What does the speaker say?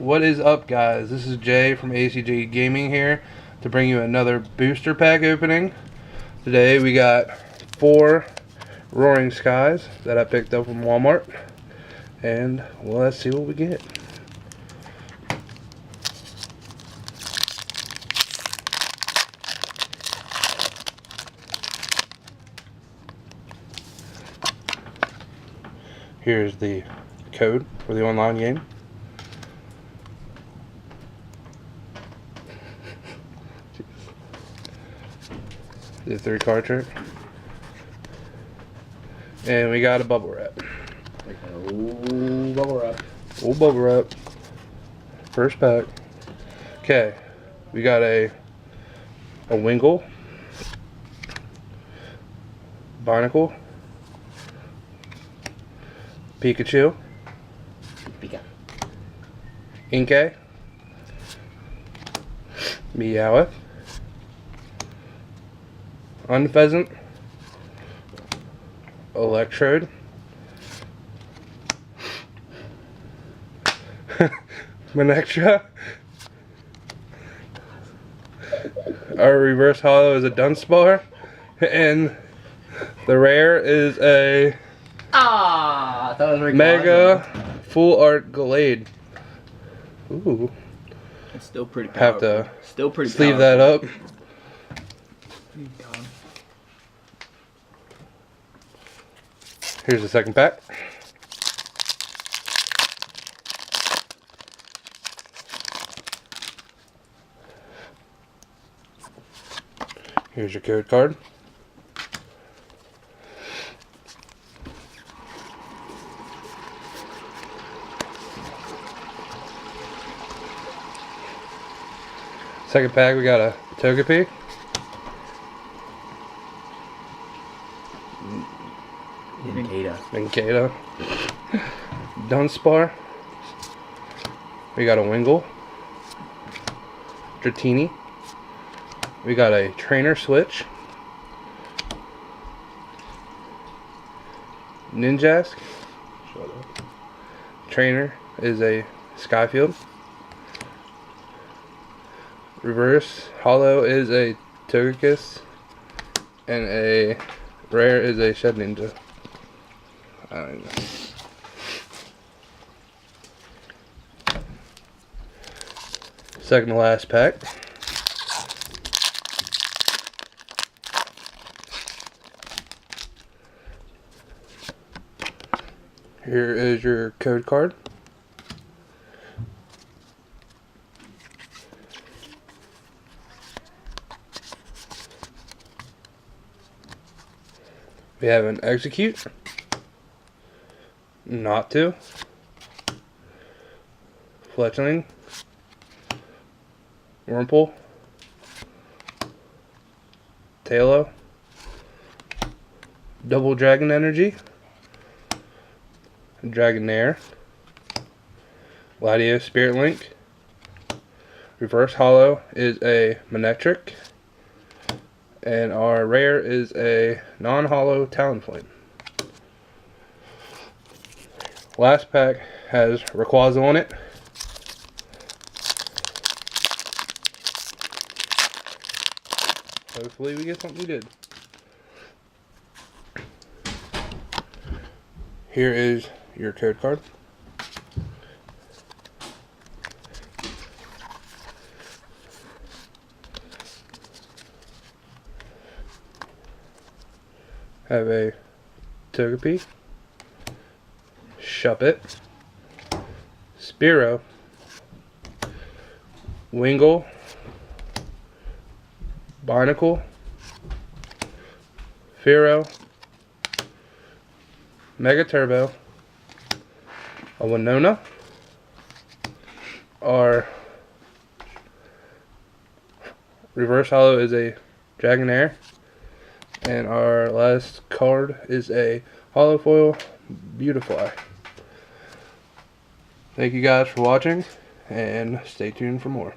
What is up, guys? This is Jay from ACG Gaming here to bring you another booster pack opening. Today we got 4 Roaring Skies that I picked up from Walmart, and well, let's see what we get. Here's the code for the online game. The 3-card trick. And we got a bubble wrap. Oh, bubble wrap. Oh, bubble wrap. First pack. Okay. We got a Wingle. Barnacle. Pikachu. Pika. Inkay. Meowth. Unpheasant. Electrode. Manectra. Our reverse hollow is a Dunsparce. And the rare is a I thought it was Mega Full Art Glade. Ooh. It's still pretty powerful. Have to still pretty sleeve powerful. that up. Here's the second pack. Here's your code card. Second pack, we got a Togepi. Nincada. Dunsparce. We got a Wingle. Dratini. We got a Trainer Switch. Ninjask. Trainer is a Skyfield. Reverse hollow is a Togekiss. And a rare is a Shed Ninja. I don't know. Second to last pack. Here is your code card. We have an Execute. Not to. Fletchling. Wurmple. Tailo. Double Dragon Energy. Dragonair. Latios Spirit Link. Reverse hollow is a Manectric. And our rare is a non-hollow Talonflame. Last pack has Rayquaza on it. Hopefully we get something good. Here is your code card. Have a Togepi. Shuppet, Spearow, Wingle, Barnacle, Fearow, Mega Turbo, a Winona, our reverse hollow is a Dragonair, and our last card is a hollow foil Beautifly. Thank you guys for watching, and stay tuned for more.